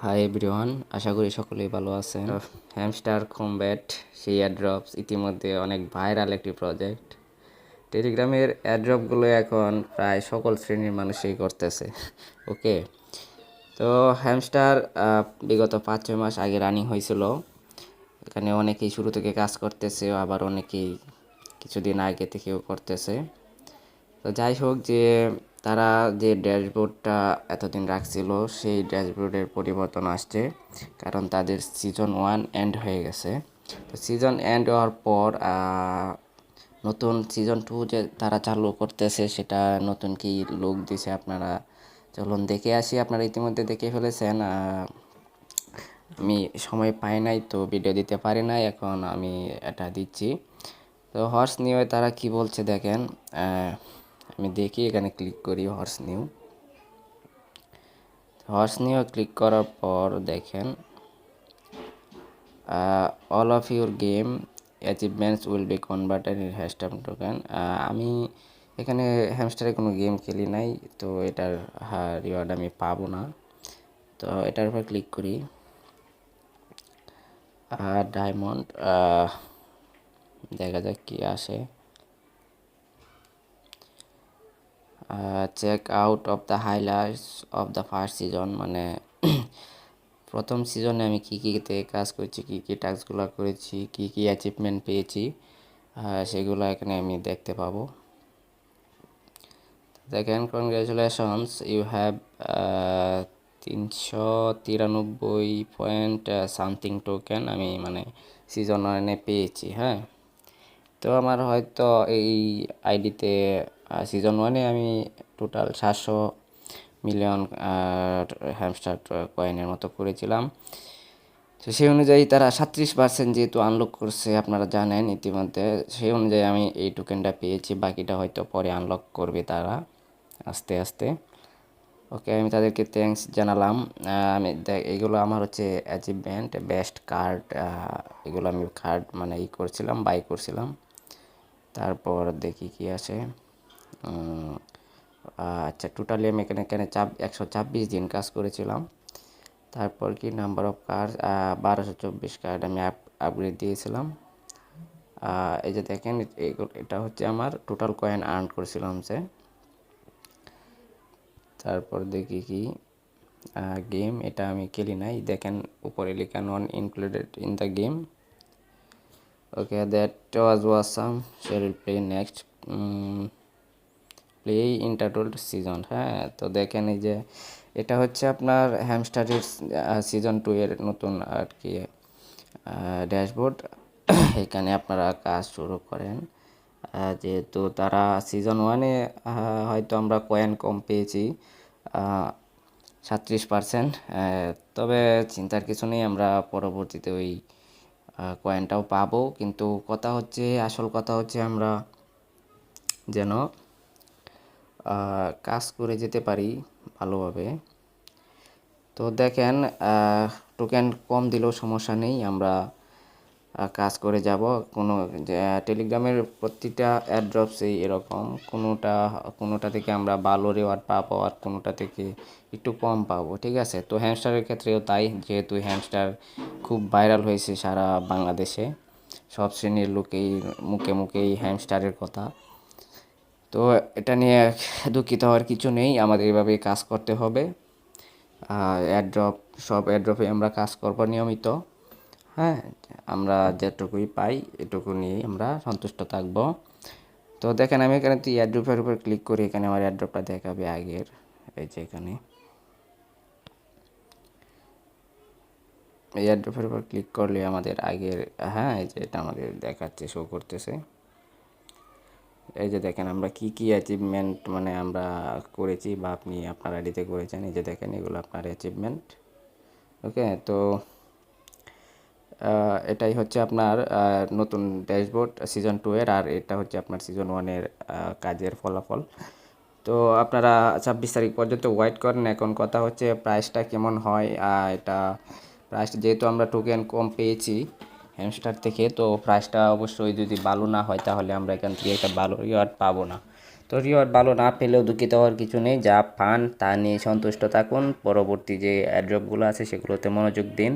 Hi everyone, আশা করি সকলেই ভালো আছেন। হ্যামস্টার কমব্যাট সেই অ্যাড্রপস ইতিমধ্যে অনেক ভাইরাল একটি প্রজেক্ট। টেলিগ্রামের অ্যাড্রপগুলো এখন প্রায় সকল শ্রেণীর মানুষই করতেছে। ওকে, তো হ্যামস্টার বিগত 5-6 মাস আগে রানিং হয়েছিল। এখানে অনেকেই শুরু থেকে কাজ করতেছে, আবার অনেকেই কিছুদিন আগে থেকেও করতেছে। তো যাই হোক, যে তারা যে ড্যাশবোর্ডটা এতদিন রাখছিল সেই ড্যাশবোর্ডের পরিবর্তন আসছে, কারণ তাদের সিজন 1 এন্ড হয়ে গেছে। তো সিজন এন্ড হওয়ার পর নতুন সিজন 2 যে তারা চালু করতেছে, সেটা নতুন কি লুক দিছে আপনারা চলুন দেখে আসি। আপনারা ইতিমধ্যে দেখে ফেলেছেন। আমি সময় পাই নাই তো ভিডিও দিতে পারি নাই, এখন আমি এটা দিচ্ছি। তো হর্স নিউ তারা কি বলছে দেখেন। আমি দেখি, এখানে ক্লিক করি হর্স নিউ ক্লিক করার পর দেখেন all of your game achievements will be converted in hashtag token. আমি এখানে হ্যামস্টারে কোনো গেম খেলি নাই, তো এটার রিওয়ার্ড আমি পাবো না। তো এটার উপর ক্লিক করি। ডায়মন্ড দেখা যাক কি আসে। Check out of the highlights of the first season, মানে প্রথম সিজনে আমি কী কীতে কাজ করেছি, কী কী টাস্কগুলো করেছি, কী কী অ্যাচিভমেন্ট পেয়েছি, সেগুলো এখানে আমি দেখতে পাবো। দেখেন, কনগ্রাচুলেশনস, ইউ হ্যাভ 393 টোকেন আমি মানে সিজন 1 পেয়েছি। হ্যাঁ, তো আমার হয়তো এই আইডিতে সিজন 1 আমি টোটাল 700 মিলিয়ন হ্যামস্টার কয়েনের মতো করেছিলাম। তো সেই অনুযায়ী তারা 37% যেহেতু আনলক করছে, আপনারা জানেন ইতিমধ্যে, সেই অনুযায়ী আমি এই টোকেনটা পেয়েছি। বাকিটা হয়তো পরে আনলক করবে তারা আস্তে আস্তে। ওকে, আমি তাদেরকে থ্যাঙ্কস জানালাম। আমি এগুলো আমার হচ্ছে অ্যাচিভমেন্ট, বেস্ট কার্ড, এগুলো আমি কার্ড মানে করছিলাম, বাই করছিলাম। তারপর দেখি কি আসে। আচ্ছা, টোটালি আমি এখানে 126 দিন কাজ করেছিলাম। তারপর কি নাম্বার অফ কার্ড 1224 কার্ড আমি আপগ্রেড দিয়েছিলাম। এই যে দেখেন, এটা হচ্ছে আমার টোটাল কয়েন আর্ন করেছিলাম যে। তারপর দেখি কি গেম, এটা আমি খেলি নাই। দেখেন উপরে লেখা non included in the game. Okay, that was awesome, she will play next play Intertoto season. হ্যাঁ, তো দেখেন এই যে এটা হচ্ছে আপনার হ্যামস্টারের সিজন 2 এর নতুন আর কি ড্যাশবোর্ড। এখানে আপনারা কাজ শুরু করেন। যেহেতু তারা সিজন 1-এ হয়তো আমরা কয়েন কম পেয়েছি 37%, তবে চিন্তার কিছু নেই, আমরা পরবর্তীতে ওই কয়েনটাও পাবো। কিন্তু আসল কথা হচ্ছে আমরা যেন কাজ করে যেতে পারি ভালোভাবে। তো দেখেন, টোকেন কম দিলেও সমস্যা নেই, আমরা কাজ করে যাব। টেলিগ্রামের প্রতিটা অ্যাড্রপসেই এরকম, কোনোটা থেকে আমরা ভালো রিওয়ার্ড পাবো, আর কোনোটা থেকে একটু কম পাবো। ঠিক আছে, তো হ্যামস্টারের ক্ষেত্রেও তাই, যেহেতু হ্যামস্টার খুব ভাইরাল হয়েছে সারা বাংলাদেশে, সব শ্রেণীর লোকেই মুখে মুখেই হ্যামস্টারের কথা। তো এটা নিয়ে দুঃখিত হওয়ার কিছু নেই, আমাদের এভাবেই কাজ করতে হবে। সব অ্যাড্রপে আমরা কাজ করব নিয়মিত। হ্যাঁ, আমরা যেটুকুই পাই এটুকু নিয়েই আমরা সন্তুষ্ট থাকব। তো দেখেন, আমি এখানে এয়ারড্রপের উপর ক্লিক করি, এখানে আমার এয়ারড্রপটা দেখাবে আগের। এই যে এখানে এয়ারড্রপের উপর ক্লিক করলে আমাদের আগের, হ্যাঁ, এই যে এটা আমাদের দেখাচ্ছে, শো করতেছে। এই যে দেখেন আমরা কি কি অ্যাচিভমেন্ট মানে আমরা করেছি, বা আপনি আপনার আইডিতে করেছেন। এই যে দেখেন, এগুলো আপনার অ্যাচিভমেন্ট। ওকে, তো এটাই হচ্ছে আপনার নতুন ড্যাশবোর্ড সিজন 2 এর, আর এটা হচ্ছে আপনার সিজন 1-এর কাজের ফলাফল। তো আপনারা 26 তারিখ পর্যন্ত ওয়েট করেন। এখন কথা হচ্ছে প্রাইসটা কেমন হয়। এটা প্রাইসটা যেহেতু আমরা টোকেন কম পেয়েছি হ্যামস্টার থেকে, তো প্রাইসটা অবশ্যই যদি ভালো না হয় তাহলে আমরা এখান থেকে একটা ভালো রিওয়ার্ড পাবো না। তো রিওয়ার্ড ভালো না পেলেও দুঃখিত হওয়ার কিছু নেই, যা পান তা নিয়ে সন্তুষ্ট থাকুন। পরবর্তী যে অ্যাড্রপগুলো আছে সেগুলোতে মনোযোগ দিন।